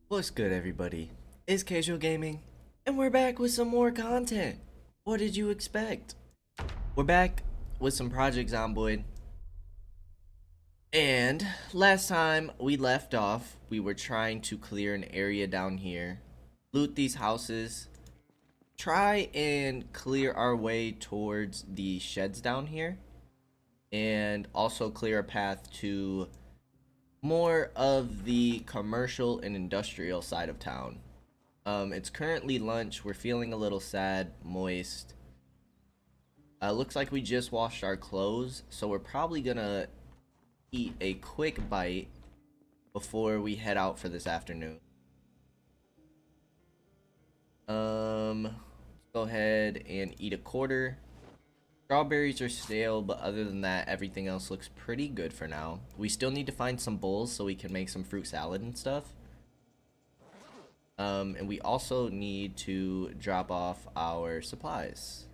What's good, everybody? It's Kaige-O Gaming, and we're back with some more content. What did you expect? We're back with some Project Zomboid, and last time we left off, we were trying to clear an area down here, loot these houses, try and clear our way towards the sheds down here, and also clear a path to more of the commercial and industrial side of town. It's currently lunch. We're feeling a little sad, moist. Looks like we just washed our clothes, so we're probably gonna eat a quick bite before we head out for this afternoon. Let's go ahead and eat a quarter. Strawberries are stale, but other than that, everything else looks pretty good for now. We still need to find some bowls so we can make some fruit salad and stuff. And we also need to drop off our supplies.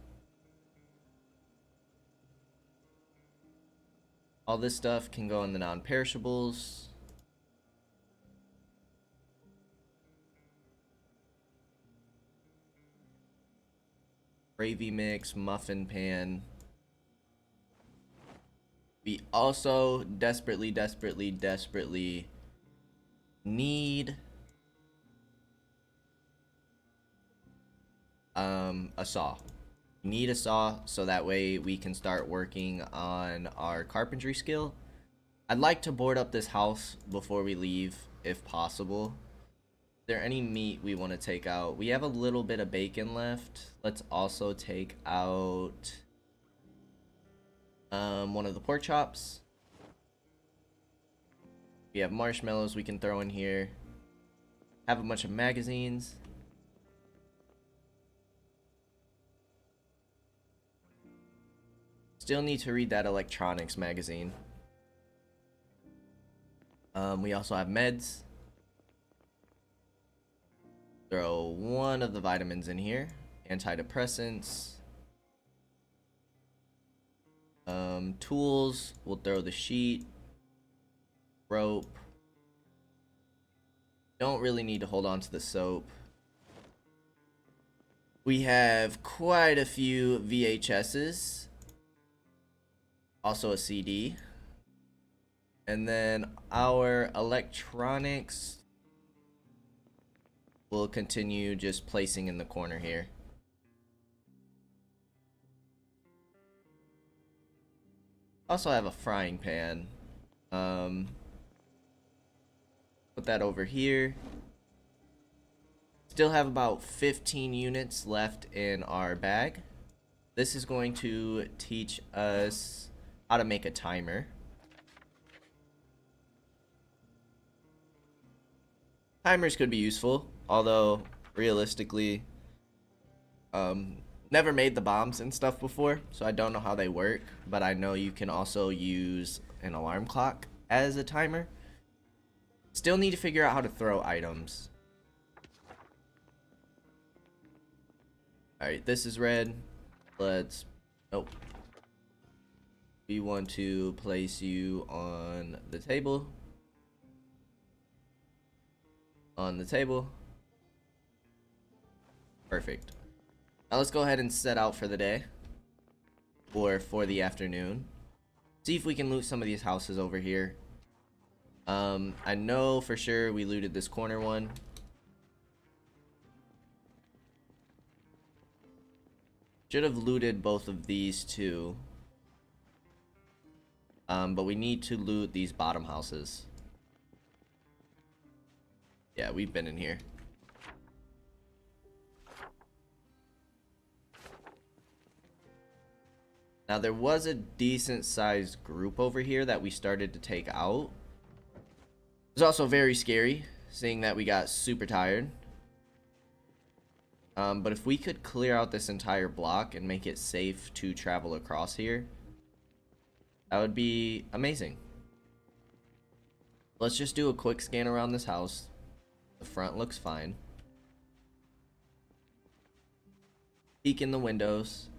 All this stuff can go in the non-perishables. Gravy mix, muffin pan. We also desperately need a saw. We need a saw so that way we can start working on our carpentry skill. I'd like to board up this house before we leave if possible. Is there any meat we want to take out? We have a little bit of bacon left. Let's also take out one of the pork chops. We have marshmallows we can throw in here. Have a bunch of magazines. Still need to read that electronics magazine. We also have meds. Throw one of the vitamins in here. Antidepressants. Tools. We'll throw the sheet. Rope. Don't really need to hold on to the soap. We have quite a few VHSs. Also a CD. And then our electronics will continue just placing in the corner here. Also have a frying pan. Put that over here. Still have about 15 units left in our bag. This is going to teach us how to make a timer. Timers could be useful, although realistically, never made the bombs and stuff before, so I don't know how they work, but I know you can also use an alarm clock as a timer. Still need to figure out how to throw items. Alright, this is red. Let's... Nope. We want to place you on the table. On the table. Perfect. Now let's go ahead and set out for the day. Or for the afternoon. See if we can loot some of these houses over here. I know for sure we looted this corner one. Should have looted both of these too. But we need to loot these bottom houses. Yeah, we've been in here. Now there was a decent sized group over here that we started to take out. It was also very scary, seeing that we got super tired. But if we could clear out this entire block and make it safe to travel across here, that would be amazing. Let's just do a quick scan around this house. The front looks fine. Peek in the windows.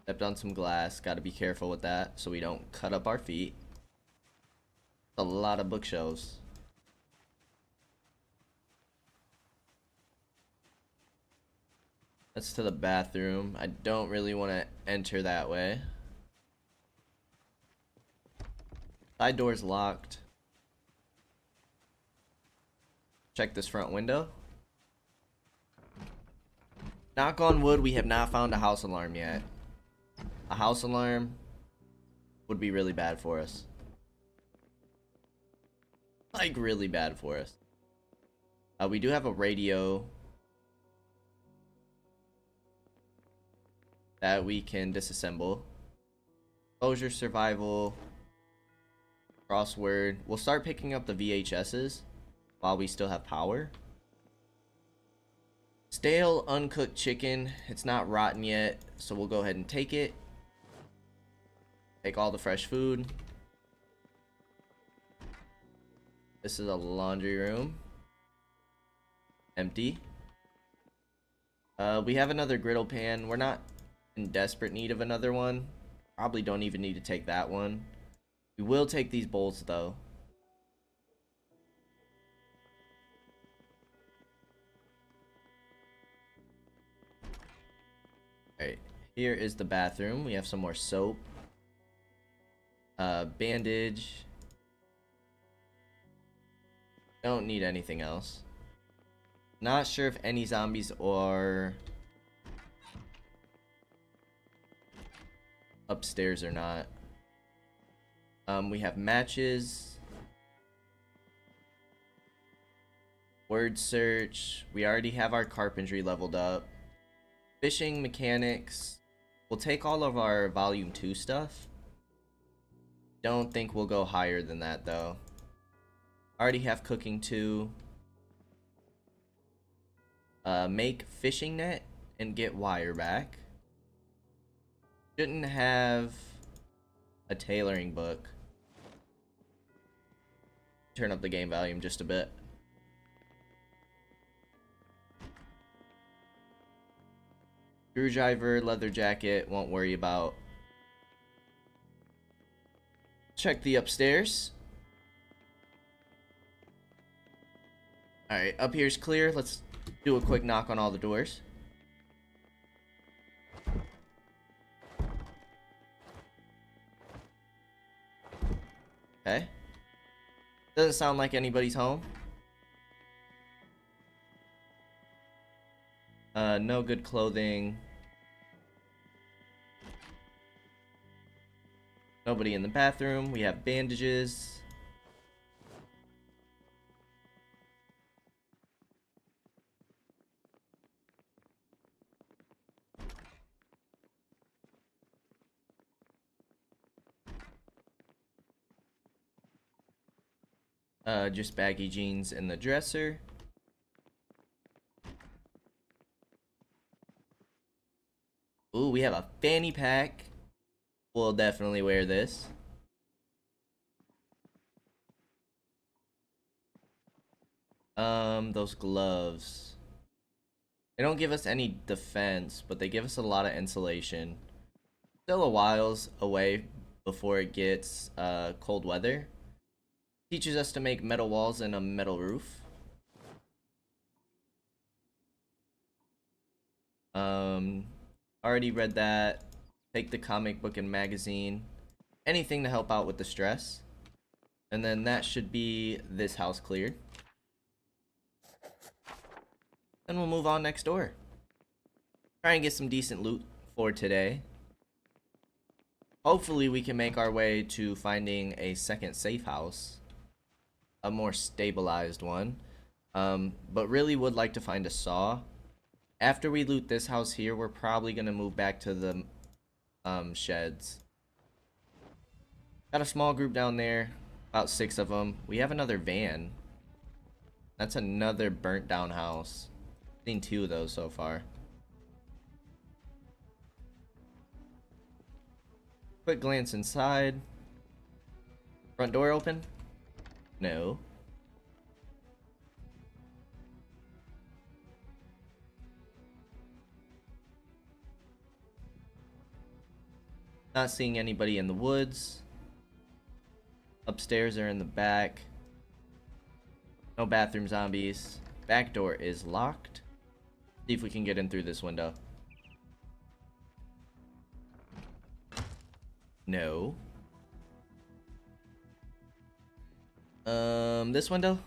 Stepped on some glass. Got to be careful with that so we don't cut up our feet. A lot of bookshelves. That's to the bathroom. I don't really want to enter that way. Side door's locked. Check this front window. Knock on wood, we have not found a house alarm yet. A house alarm would be really bad for us. Like, really bad for us. We do have a radio that we can disassemble. Closure, survival, crossword. We'll start picking up the VHSs while we still have power. Stale, uncooked chicken. It's not rotten yet, so we'll go ahead and take it. Take all the fresh food. This is a laundry room. Empty. We have another griddle pan. We're not in desperate need of another one. Probably don't even need to take that one. We will take these bowls though. Alright, here is the bathroom. We have some more soap. Bandage. Don't need anything else. Not sure if any zombies are upstairs or not. We have matches. Word search. We already have our carpentry leveled up. Fishing mechanics. We'll take all of our volume 2 stuff. Don't think we'll go higher than that though. Already have cooking 2. Make fishing net and get wire back. Shouldn't have a tailoring book. Turn up the game volume just a bit. Screwdriver, leather jacket, won't worry about. Check the upstairs. Alright, up here's clear. Let's do a quick knock on all the doors. Okay. Doesn't sound like anybody's home. No good clothing. Nobody in the bathroom. We have bandages. Just baggy jeans in the dresser. Ooh, we have a fanny pack. We'll definitely wear this. Those gloves. They don't give us any defense, but they give us a lot of insulation. Still a whiles away before it gets cold weather. Teaches us to make metal walls and a metal roof. Already read that. Take the comic book and magazine. Anything to help out with the stress. And then that should be this house cleared. Then we'll move on next door. Try and get some decent loot for today. Hopefully we can make our way to finding a second safe house. A more stabilized one. But really would like to find a saw. After we loot this house here, we're probably going to move back to the sheds. Got a small group down there. About 6 of them. We have another van. That's another burnt down house. Seen 2 of those so far. Quick glance inside. Front door open? No. Not seeing anybody in the woods. Upstairs or in the back. No bathroom zombies. Back door is locked. See if we can get in through this window. No. This window?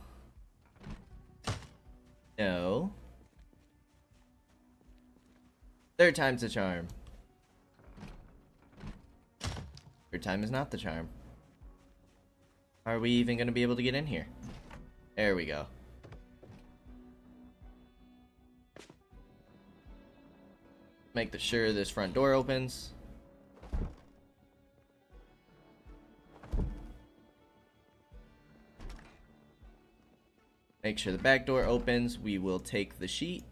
No. Third time's the charm. Third time is not the charm. Are we even gonna be able to get in here? There we go. Make sure this front door opens. Make sure the back door opens. We will take the sheet.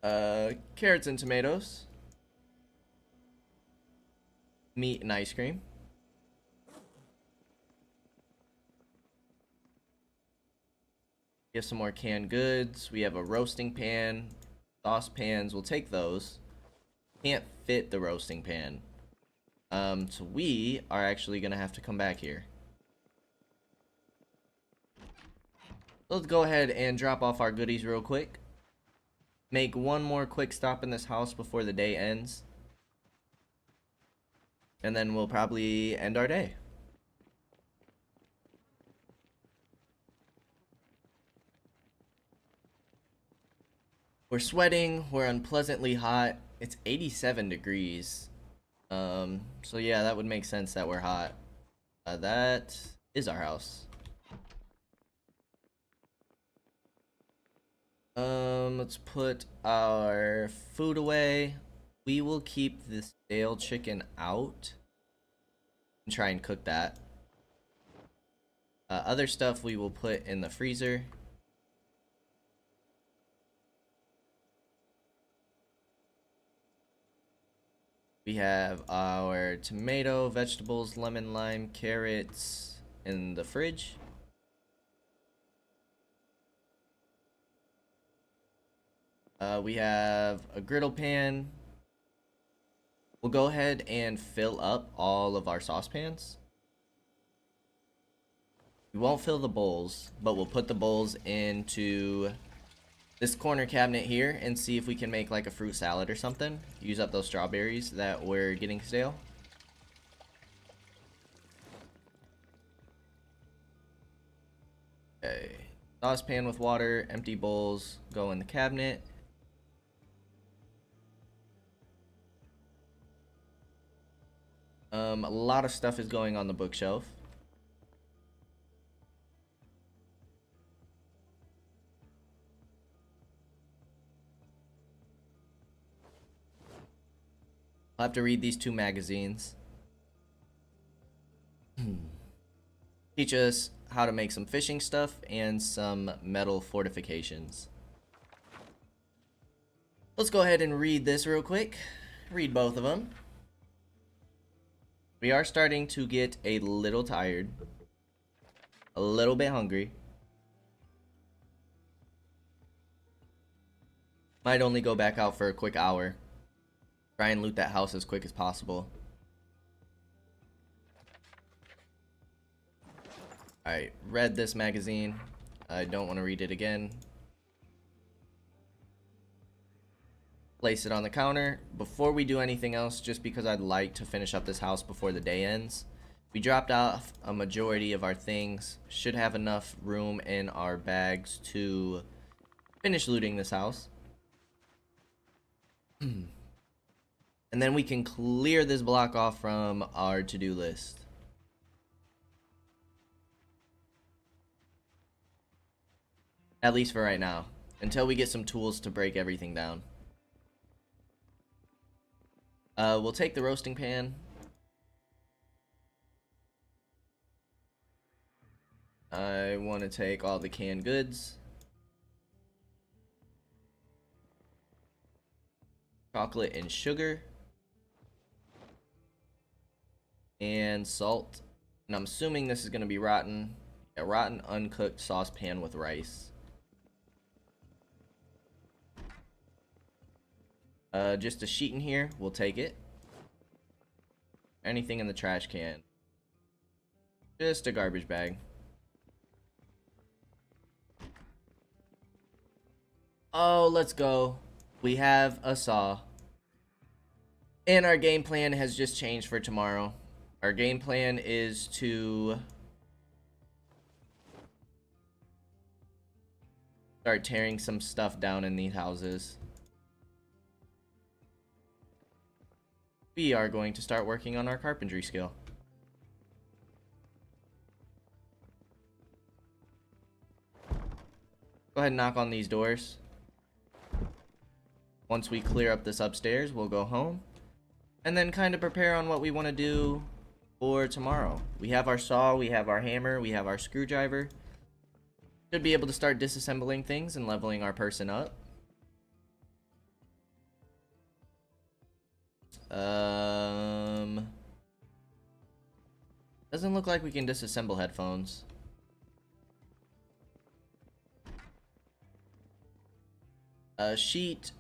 Carrots and tomatoes. Meat and ice cream. We have some more canned goods. We have a roasting pan. Saucepans. We'll take those. Can't fit the roasting pan. So we are actually gonna have to come back here. Let's go ahead and drop off our goodies real quick. Make one more quick stop in this house before the day ends. And then we'll probably end our day. We're sweating, we're unpleasantly hot. It's 87 degrees. So yeah, that would make sense that we're hot. That is our house. Let's put our food away. We will keep the stale chicken out and try and cook that. Other stuff we will put in the freezer. We have our tomato, vegetables, lemon, lime, carrots in the fridge. We have a griddle pan. We'll go ahead and fill up all of our saucepans. We won't fill the bowls, but we'll put the bowls into this corner cabinet here and see if we can make like a fruit salad or something. Use up those strawberries that were getting stale. Okay. Saucepan with water, empty bowls go in the cabinet. A lot of stuff is going on the bookshelf. I'll have to read these 2 magazines. Teach us how to make some fishing stuff and some metal fortifications. Let's go ahead and read this real quick. Read both of them. We are starting to get a little tired. A little bit hungry. Might only go back out for a quick hour. Try and loot that house as quick as possible. Alright, read this magazine. I don't want to read it again. Place it on the counter. Before we do anything else, just because I'd like to finish up this house before the day ends, we dropped off a majority of our things. Should have enough room in our bags to finish looting this house. And then we can clear this block off from our to-do list. At least for right now. Until we get some tools to break everything down. We'll take the roasting pan. I want to take all the canned goods. Chocolate and sugar. And salt. And I'm assuming this is going to be rotten. A rotten uncooked saucepan with rice. Just a sheet in here. We'll take it. Anything in the trash can. Just a garbage bag. Oh, let's go. We have a saw. And our game plan has just changed for tomorrow. Our game plan is to start tearing some stuff down in these houses. We are going to start working on our carpentry skill. Go ahead and knock on these doors. Once we clear up this upstairs, we'll go home. And then kind of prepare on what we want to do for tomorrow. We have our saw, we have our hammer, we have our screwdriver. Should be able to start disassembling things and leveling our person up. Doesn't look like we can disassemble headphones. Sheet,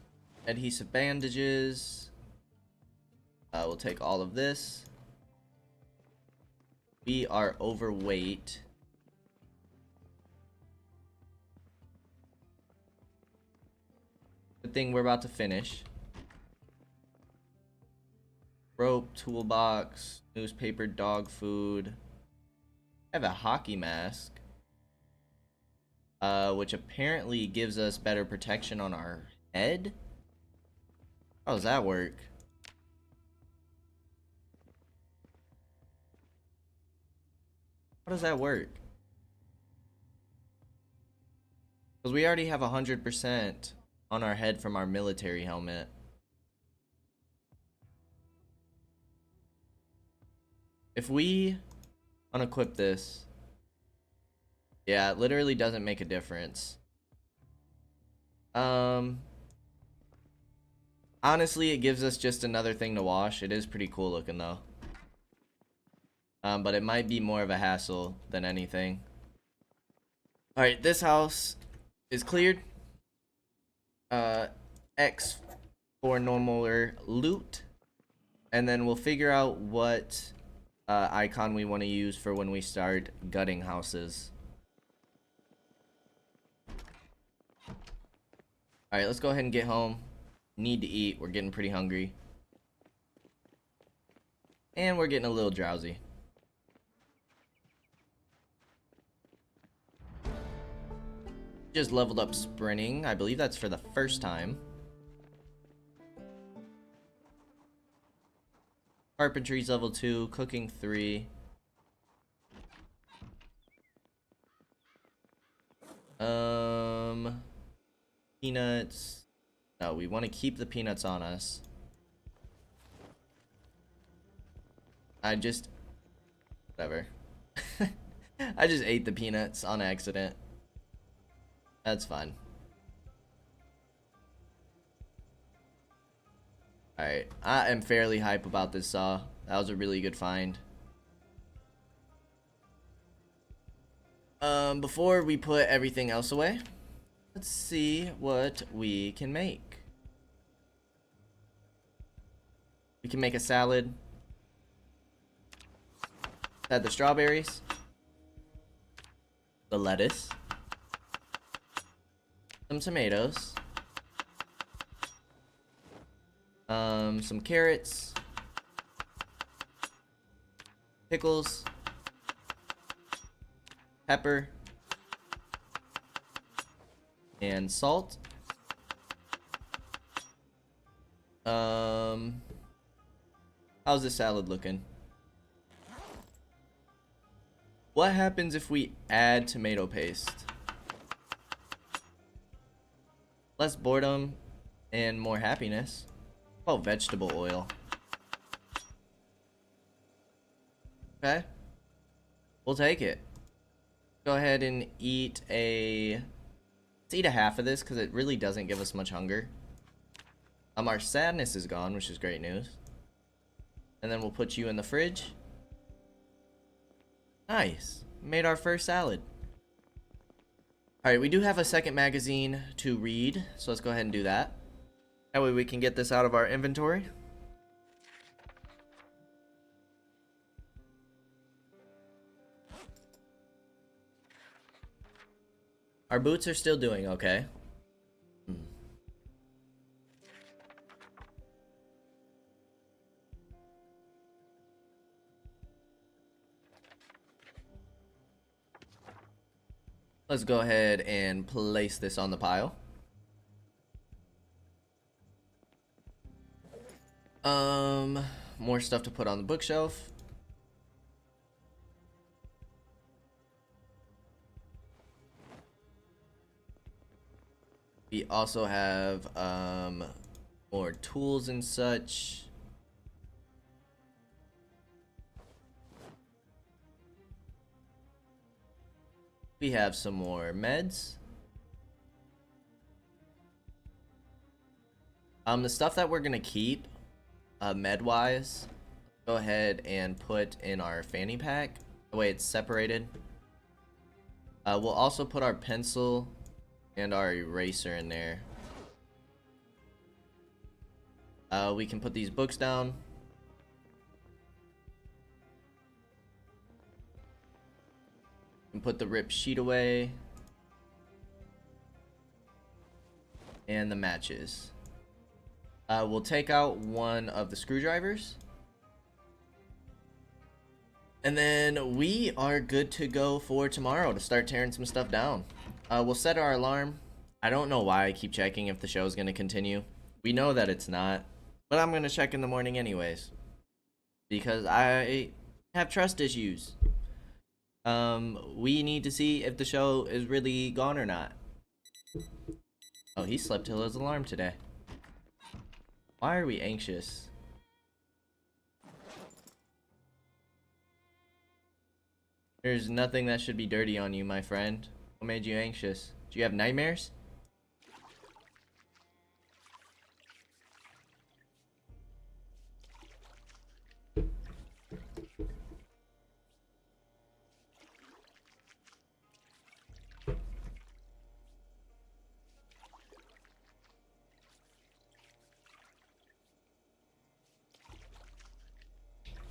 adhesive bandages. We'll take all of this. We are overweight. Good thing we're about to finish. Rope, toolbox, newspaper, dog food. I have a hockey mask. Which apparently gives us better protection on our head. How does that work? How does that work? Because we already have 100% on our head from our military helmet. If we unequip this, yeah, it literally doesn't make a difference. Honestly, it gives us just another thing to wash. It is pretty cool looking though. But it might be more of a hassle than anything. Alright, this house is cleared. X for normal loot. And then we'll figure out what icon we want to use for when we start gutting houses. Alright, let's go ahead and get home. Need to eat. We're getting pretty hungry. And we're getting a little drowsy. Just leveled up sprinting. I believe that's for the first time. Carpentry's level 2. Cooking 3. Peanuts. No, we want to keep the peanuts on us. Whatever. I just ate the peanuts on accident. That's fine. Alright, I am fairly hype about this saw. That was a really good find. Before we put everything else away, let's see what we can make. We can make a salad. Add the strawberries, the lettuce, some tomatoes, some carrots, pickles, pepper, and salt. How's this salad looking? What happens if we add tomato paste? Less boredom and more happiness. Oh, vegetable oil. Okay. We'll take it. Go ahead and eat a... Let's eat a half of this because it really doesn't give us much hunger. Our sadness is gone, which is great news. And then we'll put you in the fridge. Nice. Made our first salad. Alright, we do have a second magazine to read, so let's go ahead and do that. That way we can get this out of our inventory. Our boots are still doing okay. Let's go ahead and place this on the pile. More stuff to put on the bookshelf. We also have more tools and such. We have some more meds. The stuff that we're gonna keep, med-wise, go ahead and put in our fanny pack. The way it's separated. We'll also put our pencil and our eraser in there. We can put these books down. And put the ripped sheet away. And the matches. We'll take out one of the screwdrivers. And then we are good to go for tomorrow to start tearing some stuff down. We'll set our alarm. I don't know why I keep checking if the show is going to continue. We know that it's not. But I'm going to check in the morning anyways. Because I have trust issues. We need to see if the show is really gone or not. Oh, he slept till his alarm today. Why are we anxious? There's nothing that should be dirty on you, my friend. What made you anxious? Do you have nightmares?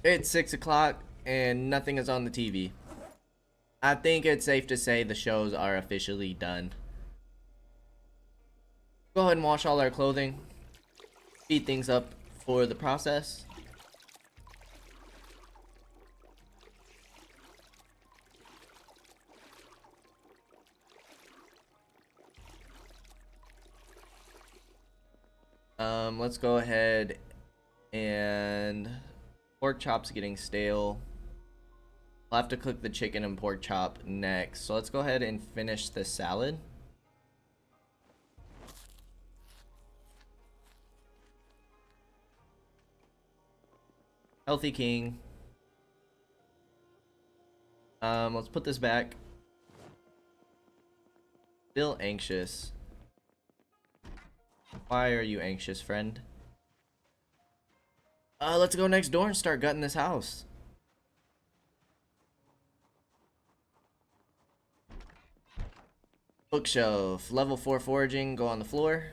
It's 6 o'clock and nothing is on the TV. I think it's safe to say the shows are officially done. Go ahead and wash all our clothing. Speed things up for the process. Let's go ahead and pork chops getting stale. I'll have to cook the chicken and pork chop next. So let's go ahead and finish the salad. Healthy king. Let's put this back. Still anxious. Why are you anxious, friend? Let's go next door and start gutting this house. Bookshelf. Level 4 foraging. Go on the floor.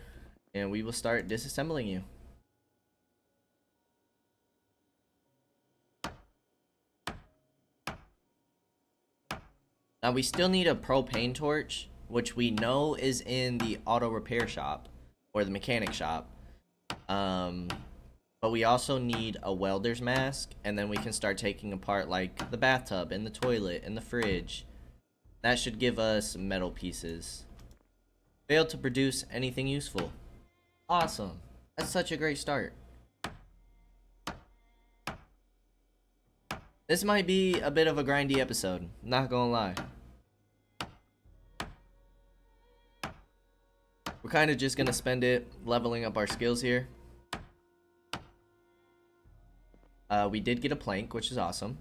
And we will start disassembling you. Now we still need a propane torch, which we know is in the auto repair shop. Or the mechanic shop. But we also need a welder's mask, and then we can start taking apart like the bathtub and the toilet and the fridge. That should give us metal pieces. Failed to produce anything useful. Awesome. That's such a great start. This might be a bit of a grindy episode, not gonna lie. We're kind of just gonna spend it leveling up our skills here. We did get a plank, which is awesome.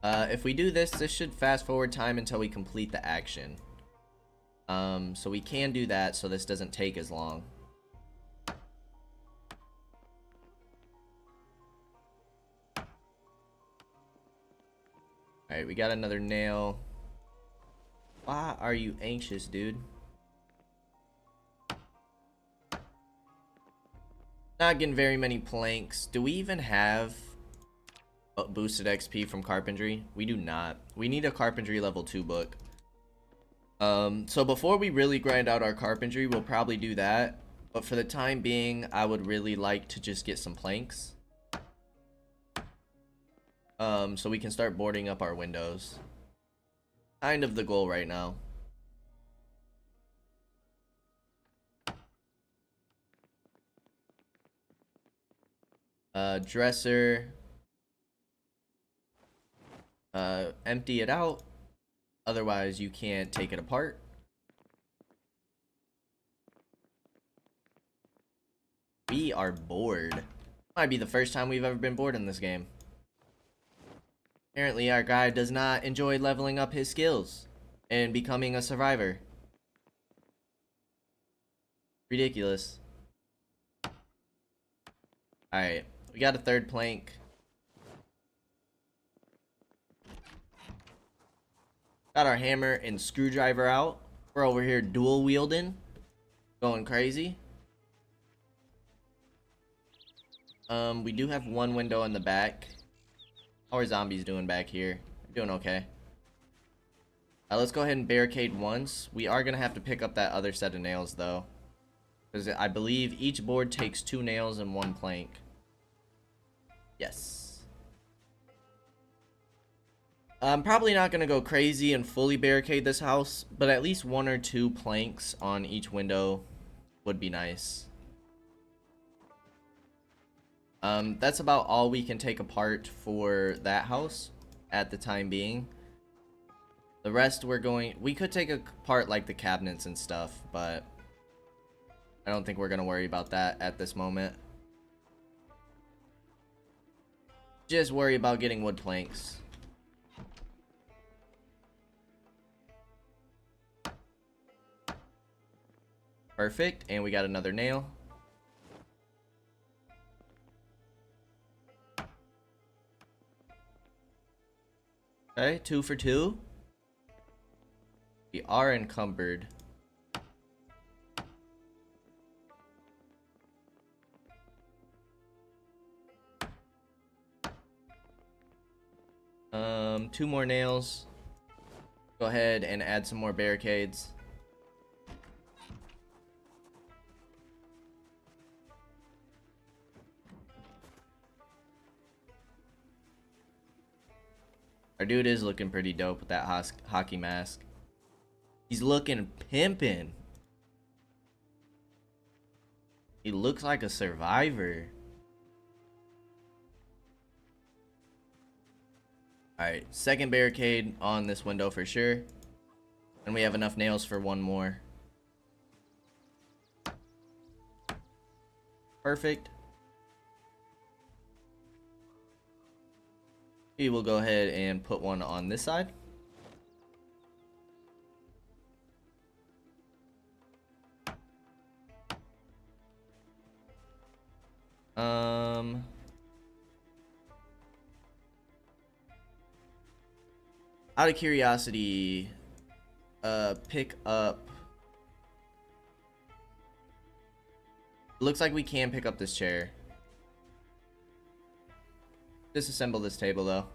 If we do this, this should fast forward time until we complete the action. So we can do that so this doesn't take as long. Alright, we got another nail. Why are you anxious, dude? Not getting very many planks. Do we even have boosted XP from carpentry? We do not. We need a carpentry level 2 book. So before we really grind out our carpentry, we'll probably do that. But for the time being, I would really like to just get some planks. So we can start boarding up our windows. Kind of the goal right now. Dresser. Empty it out. Otherwise, you can't take it apart. We are bored. Might be the first time we've ever been bored in this game. Apparently, our guy does not enjoy leveling up his skills and becoming a survivor. Ridiculous. Alright, we got a third plank. Got our hammer and screwdriver out. We're over here dual wielding. Going crazy. We do have one window in the back. How are zombies doing back here? They're doing okay. Let's go ahead and barricade once. We are going to have to pick up that other set of nails, though. Because I believe each board takes 2 nails and 1 plank. Yes. I'm probably not going to go crazy and fully barricade this house, but at least 1 or 2 planks on each window would be nice. That's about all we can take apart for that house at the time being. The rest we could take apart like the cabinets and stuff, but I don't think we're gonna worry about that at this moment. Just worry about getting wood planks. Perfect, and we got another nail. Okay, 2 for 2. We are encumbered. Two more nails. Go ahead and add some more barricades. Our dude is looking pretty dope with that hockey mask. He's looking pimpin'. He looks like a survivor. Alright, second barricade on this window for sure. And we have enough nails for 1 more. Perfect. We will go ahead and put one on this side. Out of curiosity, pick up. Looks like we can pick up this chair. Disassemble this table though.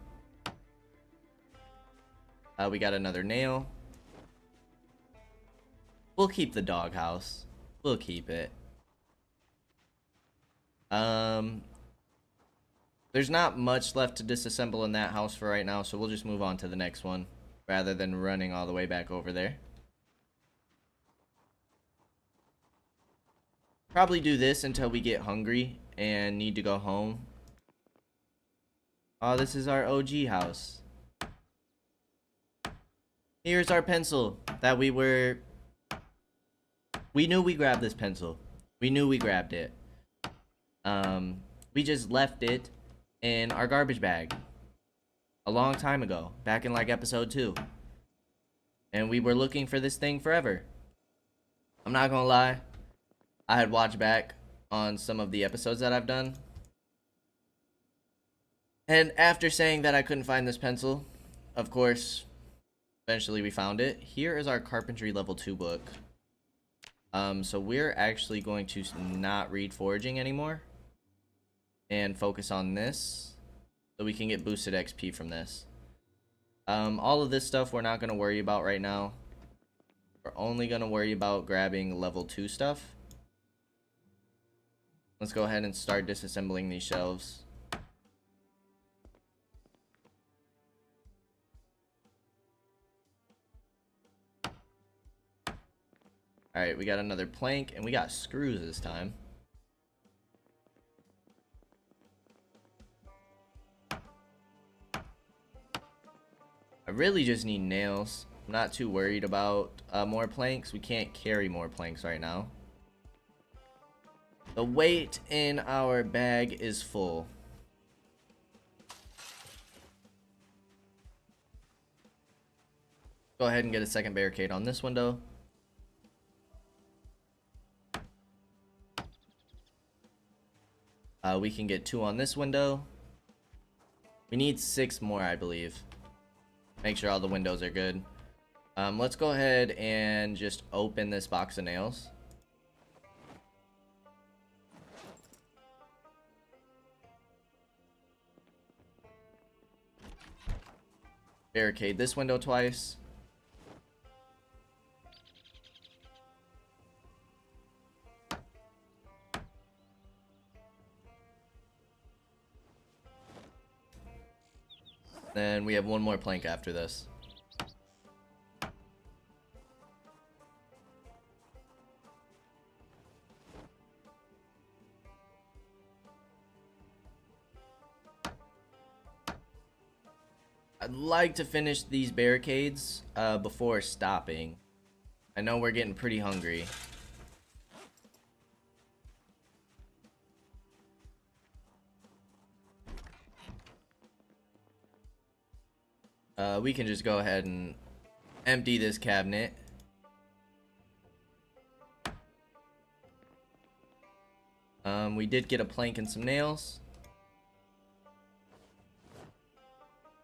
We got another nail. We'll keep the doghouse. We'll keep it. There's not much left to disassemble in that house for right now, so we'll just move on to the next one rather than running all the way back over there. Probably do this until we get hungry and need to go home. Oh, this is our OG house. Here's our pencil that we knew we grabbed this pencil. We knew we grabbed it. We just left it in our garbage bag a long time ago, back in like episode 2. And we were looking for this thing forever. I'm not gonna lie, I had watched back on some of the episodes that I've done. And after saying that I couldn't find this pencil, of course, Eventually we found it. Here is our carpentry level 2 book. So we're actually going to not read foraging anymore and focus on this so we can get boosted XP from this. All of this stuff we're not going to worry about right now. We're only going to worry about grabbing level 2 stuff. Let's go ahead and start disassembling these shelves. Alright, we got another plank, and we got screws this time. I really just need nails. I'm not too worried about more planks. We can't carry more planks right now. The weight in our bag is full. Go ahead and get a second barricade on this window. We can get 2 on this window. We need 6 more, I believe. Make sure all the windows are good. Let's go ahead and just open this box of nails. Barricade this window twice. Then we have 1 more plank after this. I'd like to finish these barricades before stopping. I know we're getting pretty hungry. We can just go ahead and empty this cabinet. We did get a plank and some nails.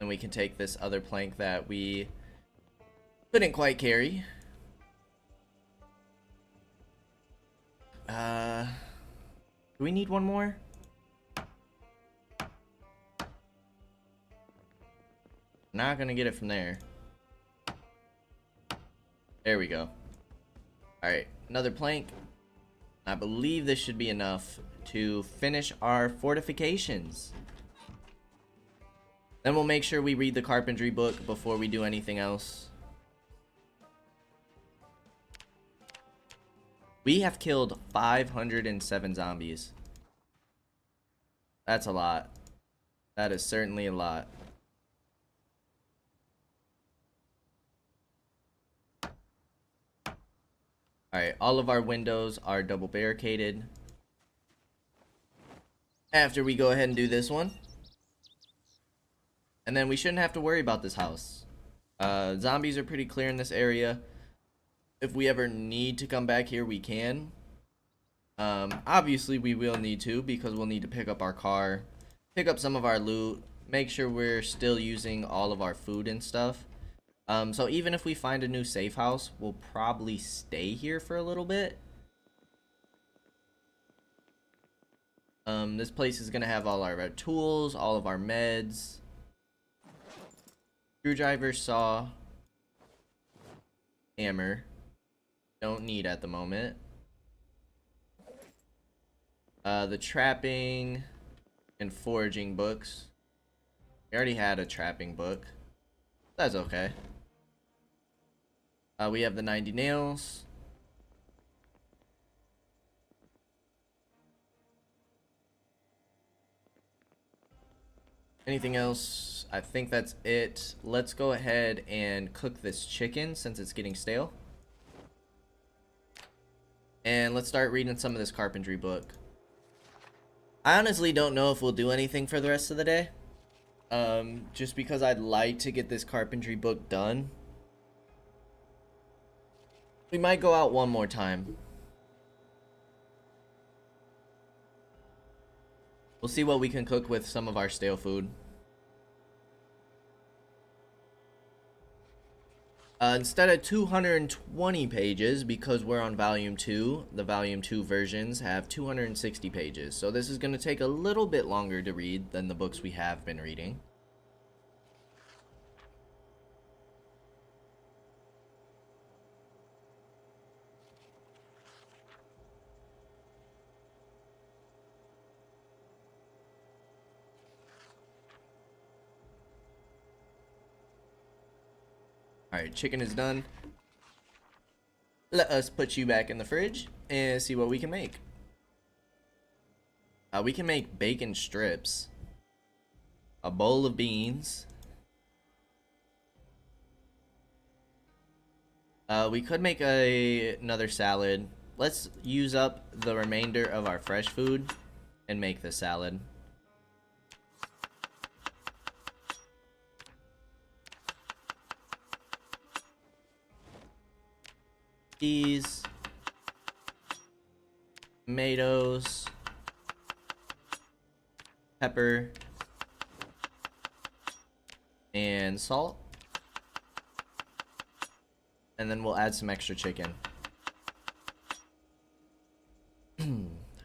And we can take this other plank that we couldn't quite carry. Do we need 1 more? Not gonna get it from there. There we go. Alright, another plank. I believe this should be enough to finish our fortifications. Then we'll make sure we read the carpentry book before we do anything else. We have killed 507 zombies. That's a lot. That is certainly a lot. Alright, all of our windows are double barricaded. After we go ahead and do this one. And then we shouldn't have to worry about this house. Zombies are pretty clear in this area. If we ever need to come back here, we can. Obviously, we will need to because we'll need to pick up our car, pick up some of our loot, make sure we're still using all of our food and stuff. So even if we find a new safe house, we'll probably stay here for a little bit. This place is gonna have all our tools, all of our meds, screwdriver, saw, hammer. Don't need at the moment. The trapping and foraging books. We already had a trapping book. That's okay. We have the 90 nails. Anything else? I think that's it. Let's go ahead and cook this chicken since it's getting stale. And let's start reading some of this carpentry book. I honestly don't know if we'll do anything for the rest of the day. Just because I'd like to get this carpentry book done. We might go out one more time. We'll see what we can cook with some of our stale food. Instead of 220 pages, because we're on volume 2, the volume 2 versions have 260 pages. So this is going to take a little bit longer to read than the books we have been reading. Alright, chicken is done. Let us put you back in the fridge and see what we can make. We can make bacon strips, a bowl of beans. We could make another salad. Let's use up the remainder of our fresh food and make the salad. Cheese, tomatoes, pepper, and salt. And then we'll add some extra chicken.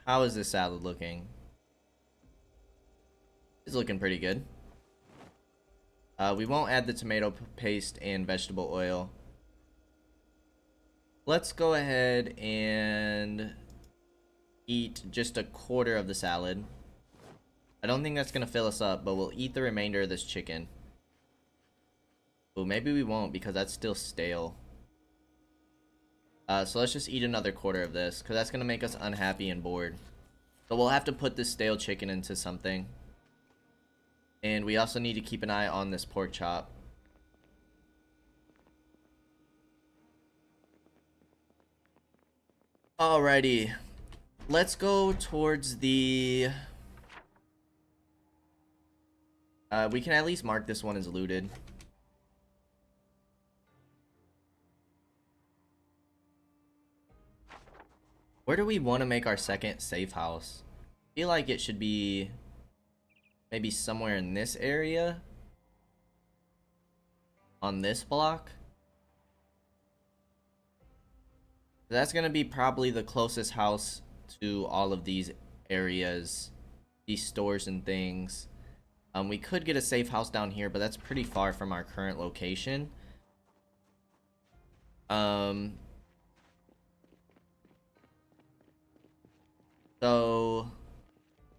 How is this salad looking? It's looking pretty good. We won't add the tomato paste and vegetable oil. Let's go ahead and eat just a quarter of the salad. I don't think that's gonna fill us up, but we'll eat the remainder of this chicken. Well, maybe we won't because that's still stale. So let's just eat another quarter of this because that's gonna make us unhappy and bored. So we'll have to put this stale chicken into something. And we also need to keep an eye on this pork chop. Alrighty, let's go towards the... we can at least mark this one as looted. Where do we want to make our second safe house? I feel like it should be maybe somewhere in this area. On this block. That's going to be probably the closest house to all of these areas, these stores and things. We could get a safe house down here, but that's pretty far from our current location. So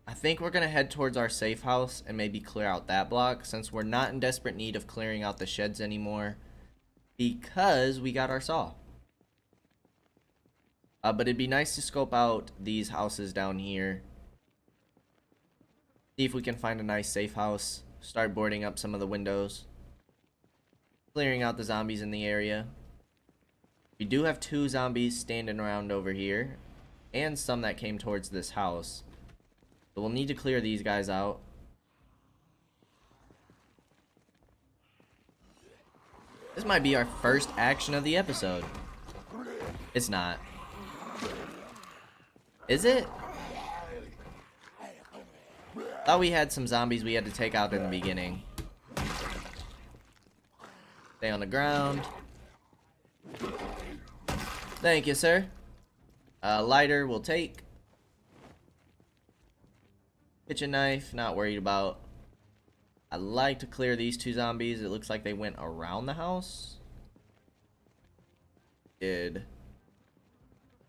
I think we're going to head towards our safe house and maybe clear out that block since we're not in desperate need of clearing out the sheds anymore because we got our saw. But it'd be nice to scope out these houses down here. See if we can find a nice safe house. Start boarding up some of the windows. Clearing out the zombies in the area. We do have 2 zombies standing around over here. And some that came towards this house. So we'll need to clear these guys out. This might be our first action of the episode. It's not. Is it? Thought we had some zombies we had to take out in the beginning. Stay on the ground. Thank you, sir. Lighter we'll take. Kitchen knife, not worried about. I'd like to clear these 2 zombies. It looks like they went around the house. Did.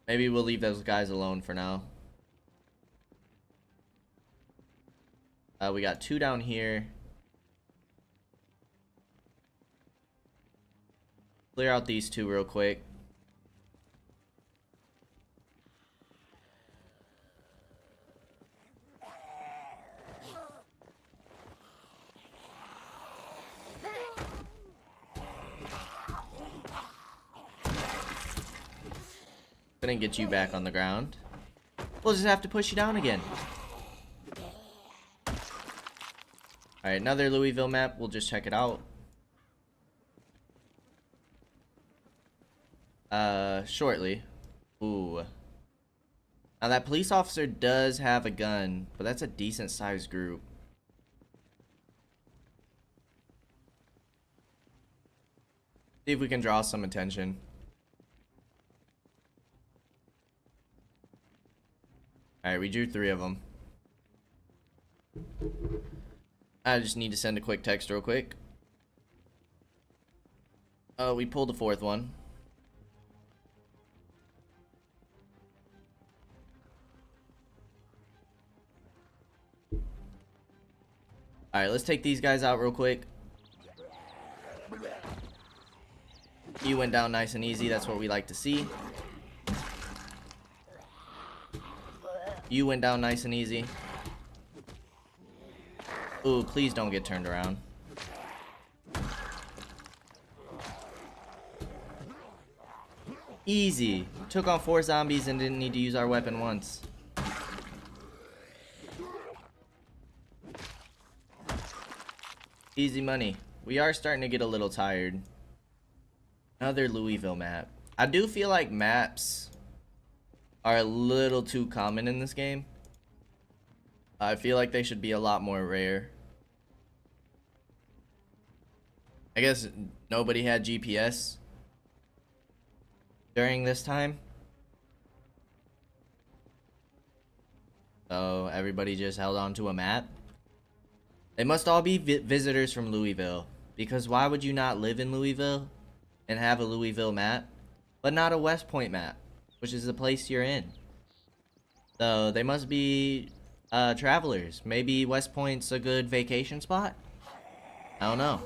Maybe we'll leave those guys alone for now. We got 2 down here. Clear out these 2 real quick. Gonna get you back on the ground. We'll just have to push you down again. Alright, another Louisville map. We'll just check it out. Shortly. Ooh. Now that police officer does have a gun, but that's a decent sized group. See if we can draw some attention. Alright, we drew 3 of them. I just need to send a quick text real quick. Oh, we pulled the 4th one. Alright, let's take these guys out real quick. You went down nice and easy. That's what we like to see. You went down nice and easy. Ooh, please don't get turned around. Easy. Took on 4 zombies and didn't need to use our weapon once. Easy money. We are starting to get a little tired. Another Louisville map. I do feel like maps are a little too common in this game. I feel like they should be a lot more rare. I guess nobody had GPS during this time. So everybody just held on to a map. They must all be visitors from Louisville. Because why would you not live in Louisville and have a Louisville map, but not a West Point map, which is the place you're in? So they must be travelers. Maybe West Point's a good vacation spot? I don't know.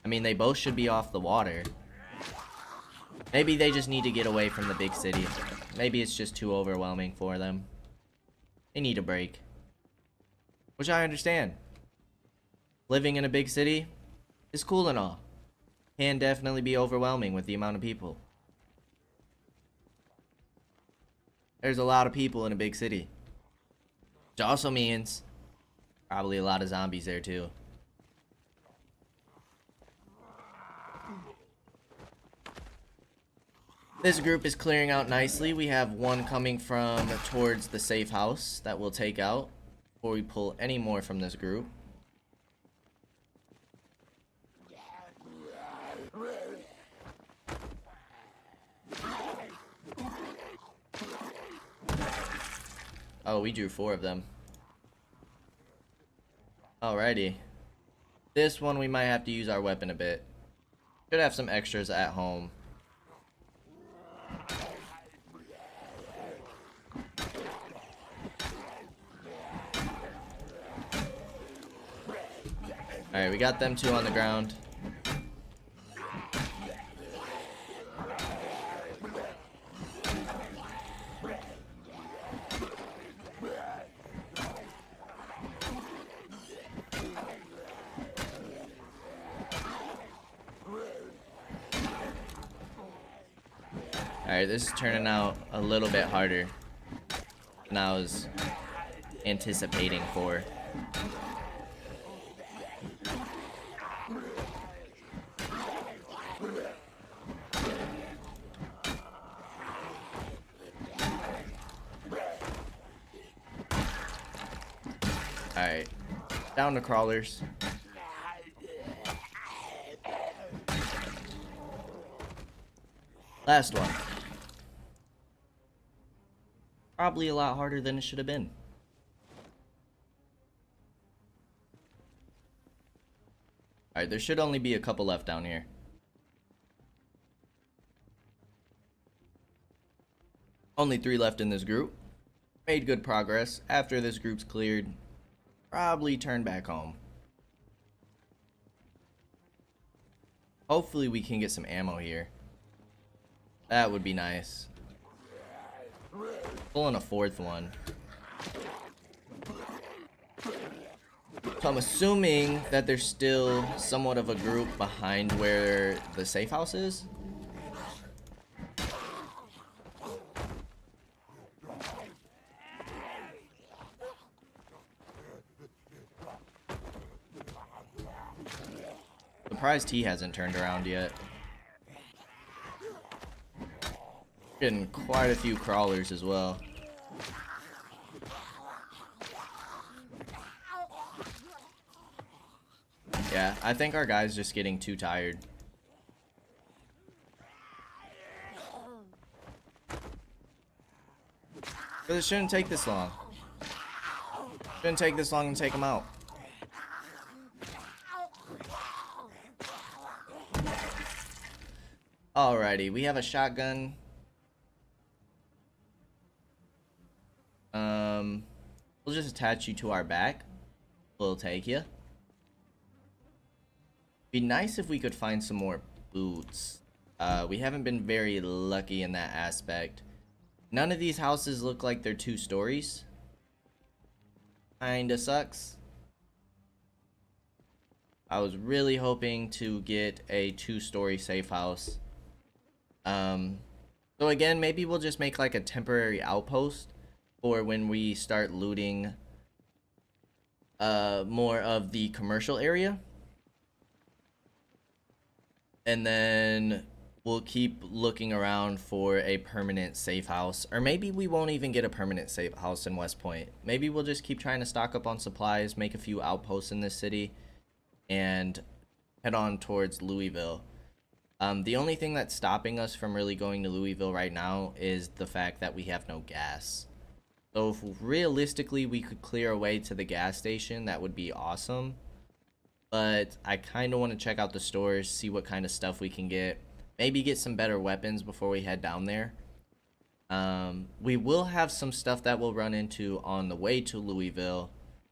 I mean, they both should be off the water. Maybe they just need to get away from the big city. Maybe it's just too overwhelming for them. They need a break. Which I understand. Living in a big city is cool and all. Can definitely be overwhelming with the amount of people. There's a lot of people in a big city. Which also means probably a lot of zombies there too. This group is clearing out nicely. We have one coming from towards the safe house that we'll take out before we pull any more from this group. Oh, we drew 4 of them. Alrighty. This one we might have to use our weapon a bit. Should have some extras at home. Alright, we got them 2 on the ground. Alright, this is turning out a little bit harder than I was anticipating for. Alright, down to crawlers. Last one. Probably a lot harder than it should have been. Alright, there should only be a couple left down here. Only 3 left in this group. Made good progress. After this group's cleared, probably turn back home. Hopefully we can get some ammo here. That would be nice. Pulling a 4th one. So I'm assuming that there's still somewhat of a group behind where the safe house is. Surprised he hasn't turned around yet. Getting quite a few crawlers as well. Yeah, I think our guy's just getting too tired. But it shouldn't take this long. Shouldn't take this long to take them out. Alrighty, we have a shotgun. We'll just attach you to our back. We'll take you. Be nice if we could find some more boots. We haven't been very lucky in that aspect. None of these houses look like they're 2 stories. Kinda sucks. I was really hoping to get a 2-story safe house. So again, maybe we'll just make like a temporary outpost for when we start looting more of the commercial area. And then we'll keep looking around for a permanent safe house. Or maybe we won't even get a permanent safe house in West Point. Maybe we'll just keep trying to stock up on supplies, make a few outposts in this city, and head on towards Louisville. The only thing that's stopping us from really going to Louisville right now is the fact that we have no gas. So if realistically we could clear a way to the gas station, that would be awesome. But I kind of want to check out the stores, see what kind of stuff we can get. Maybe get some better weapons before we head down there. We will have some stuff that we'll run into on the way to Louisville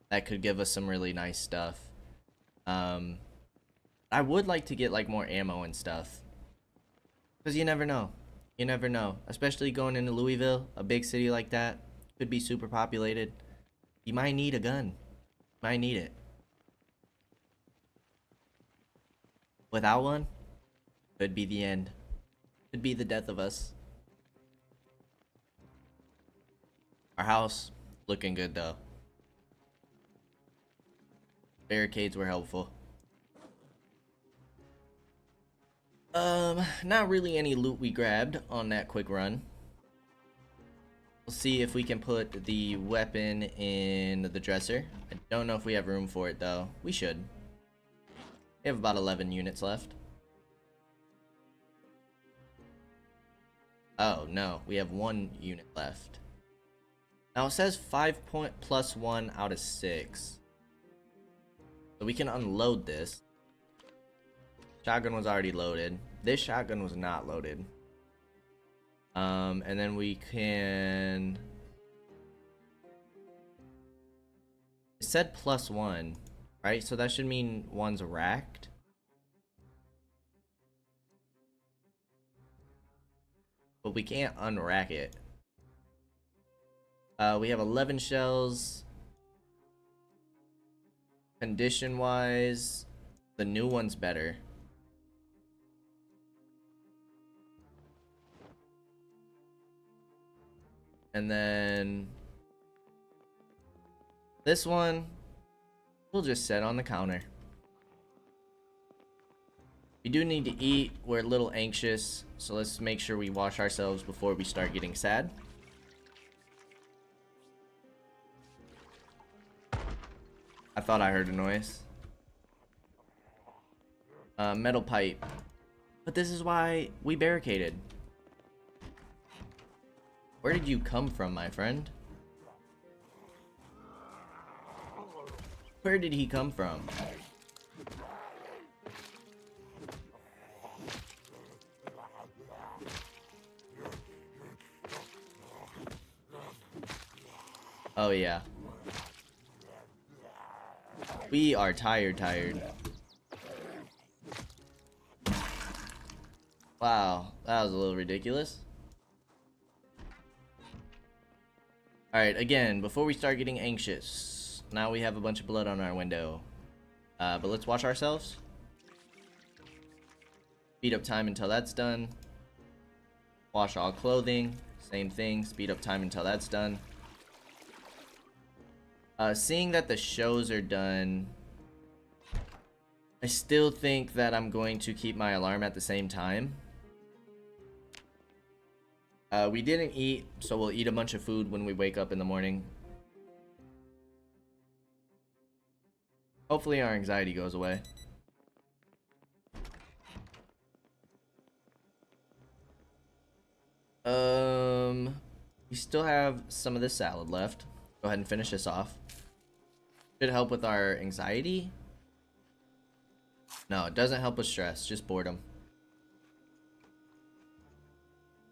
that could give us some really nice stuff. I would like to get like more ammo and stuff. Because you never know. You never know. Especially going into Louisville, a big city like that. Could be super populated. You might need a gun. You might need it. Without one, could be the end. Could be the death of us. Our house, looking good though. Barricades were helpful. Not really any loot we grabbed on that quick run. We'll see if we can put the weapon in the dresser. I don't know if we have room for it though. We should. We have about 11 units left. Oh no, we have 1 unit left. Now it says 5+1 out of 6. So we can unload this. Shotgun was already loaded. This shotgun was not loaded. And then we can... It said +1, right? So that should mean one's racked. But we can't unrack it. We have 11 shells. Condition-wise, the new one's better. And then this one, we'll just set on the counter. We do need to eat. We're a little anxious, so let's make sure we wash ourselves before we start getting sad. I thought I heard a noise. Metal pipe. But this is why we barricaded. Where did you come from, my friend? Where did he come from? Oh yeah. We are tired. Wow, that was a little ridiculous. Alright, again, before we start getting anxious, now we have a bunch of blood on our window. But let's wash ourselves. Speed up time until that's done. Wash all clothing, same thing, speed up time until that's done. Seeing that the shows are done, I still think that I'm going to keep my alarm at the same time. We didn't eat, so we'll eat a bunch of food when we wake up in the morning. Hopefully our anxiety goes away. We still have some of this salad left. Go ahead and finish this off. Should help with our anxiety. No, it doesn't help with stress, just boredom.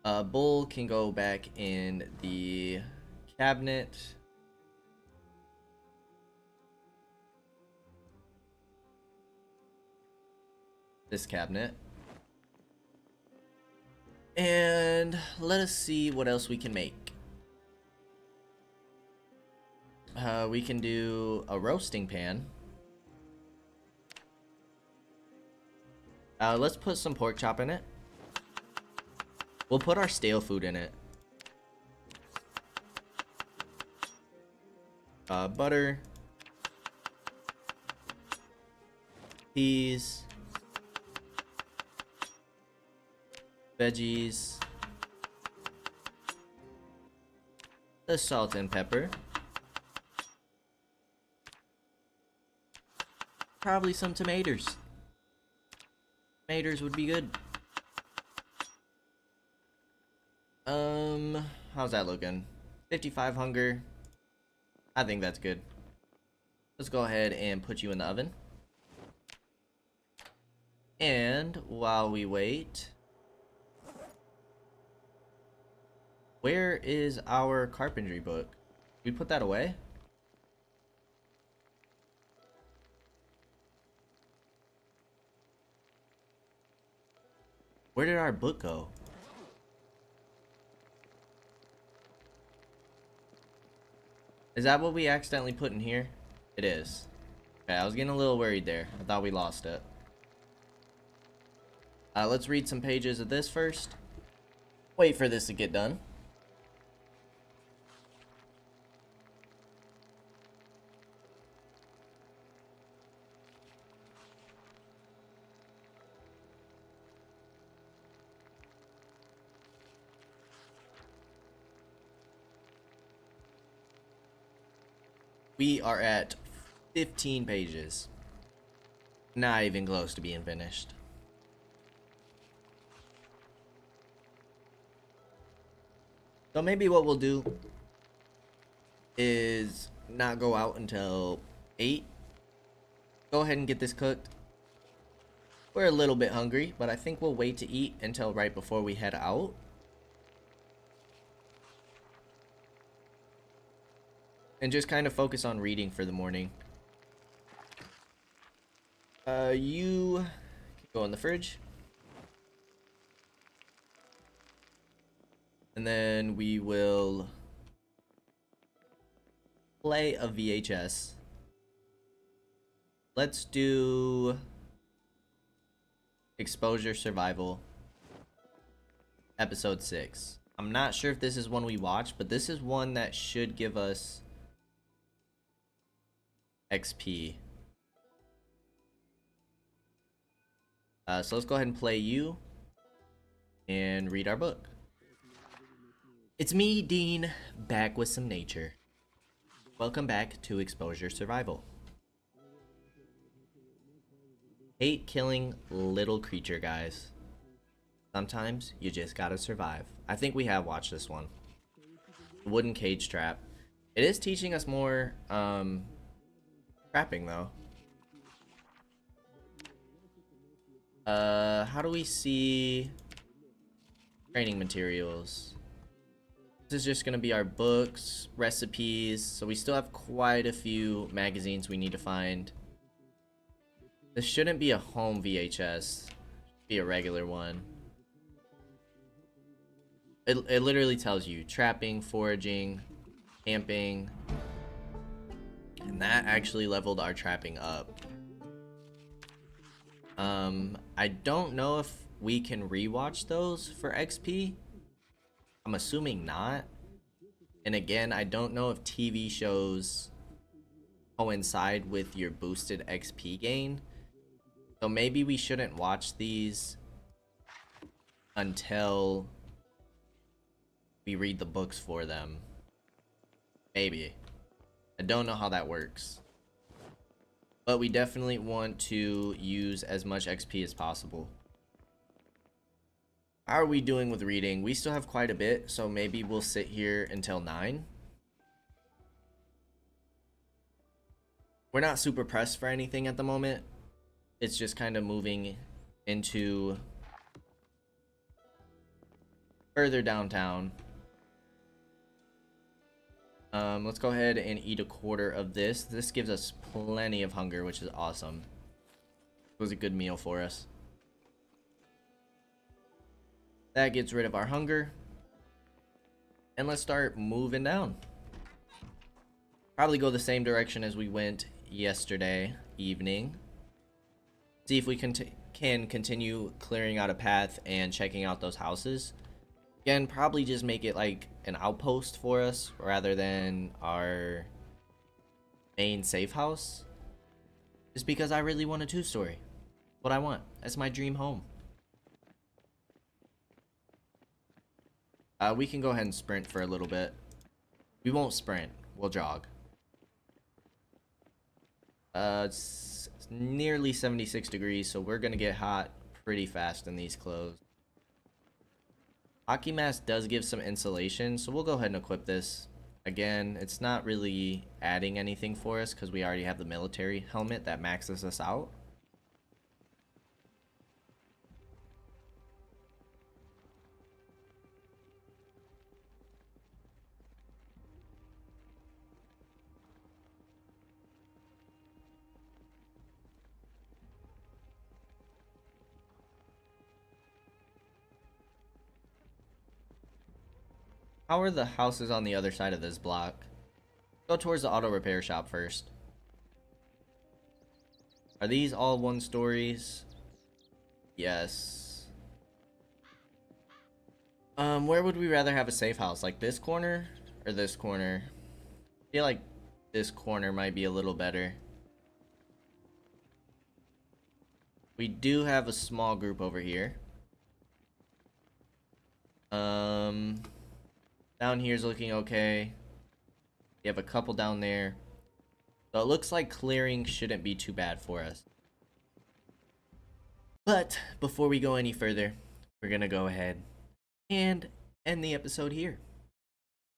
Bull can go back in the cabinet. This cabinet. And let us see what else we can make. We can do a roasting pan. Let's put some pork chop in it. We'll put our stale food in it. Butter. Peas. Veggies. The salt and pepper. Probably some tomatoes. Tomatoes would be good. How's that looking? 55 hunger. I think that's good. Let's go ahead and put you in the oven. And while we wait, where is our carpentry book? We put that away? Where did our book go? Is that what we accidentally put in here? It is. Okay, I was getting a little worried there. I thought we lost it. Let's read some pages of this first. Wait for this to get done. We are at 15 pages. Not even close to being finished. So maybe what we'll do is not go out until 8. Go ahead and get this cooked. We're a little bit hungry, but I think we'll wait to eat until right before we head out. And just kind of focus on reading for the morning. You can go in the fridge. And then we will play a VHS. Let's do Exposure Survival, episode 6. I'm not sure if this is one we watched, but this is one that should give us XP. So let's go ahead and play you and read our book. It's me, Dean, back with some nature. Welcome back to Exposure Survival. Hate killing little creature guys. Sometimes you just gotta survive. I think we have watched this one. Wooden cage trap. It is teaching us more trapping though. How do we see training materials? This is just gonna be our books, recipes, so we still have quite a few magazines we need to find. This shouldn't be a home VHS, be a regular one. It literally tells you trapping, foraging, camping, and that actually leveled our trapping up. I don't know if we can rewatch those for XP. I'm assuming not. And again, I don't know if TV shows coincide with your boosted XP gain. So maybe we shouldn't watch these until we read the books for them. Maybe. I don't know how that works. But we definitely want to use as much XP as possible. How are we doing with reading? We still have quite a bit, so maybe we'll sit here until 9. We're not super pressed for anything at the moment. It's just kind of moving into further downtown. Let's go ahead and eat a quarter of this. This gives us plenty of hunger, which is awesome. It was a good meal for us. That gets rid of our hunger. And let's start moving down. Probably go the same direction as we went yesterday evening. See if we can continue clearing out a path and checking out those houses. Again, probably just make it like an outpost for us rather than our main safe house. Just because I really want a 2-story. What I want. That's my dream home. We can go ahead and sprint for a little bit. We won't sprint. We'll jog. It's nearly 76 degrees, so we're gonna get hot pretty fast in these clothes. Hockey mask does give some insulation, so we'll go ahead and equip this. Again, it's not really adding anything for us because we already have the military helmet that maxes us out. How are the houses on the other side of this block? Go towards the auto repair shop first. Are these all 1-stories? Yes. Where would we rather have a safe house? Like this corner or this corner? I feel like this corner might be a little better. We do have a small group over here. Down here's looking okay. We have a couple down there. So it looks like clearing shouldn't be too bad for us. But before we go any further, we're gonna go ahead and end the episode here.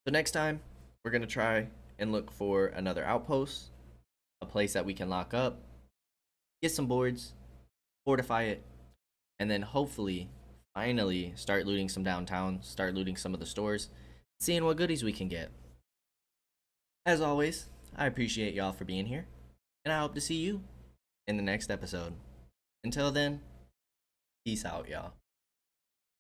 So next time, we're gonna try and look for another outpost, a place that we can lock up, get some boards, fortify it, and then hopefully, finally start looting some downtown, start looting some of the stores, seeing what goodies we can get. As always, I appreciate y'all for being here, and I hope to see you in the next episode. Until then, peace out, y'all.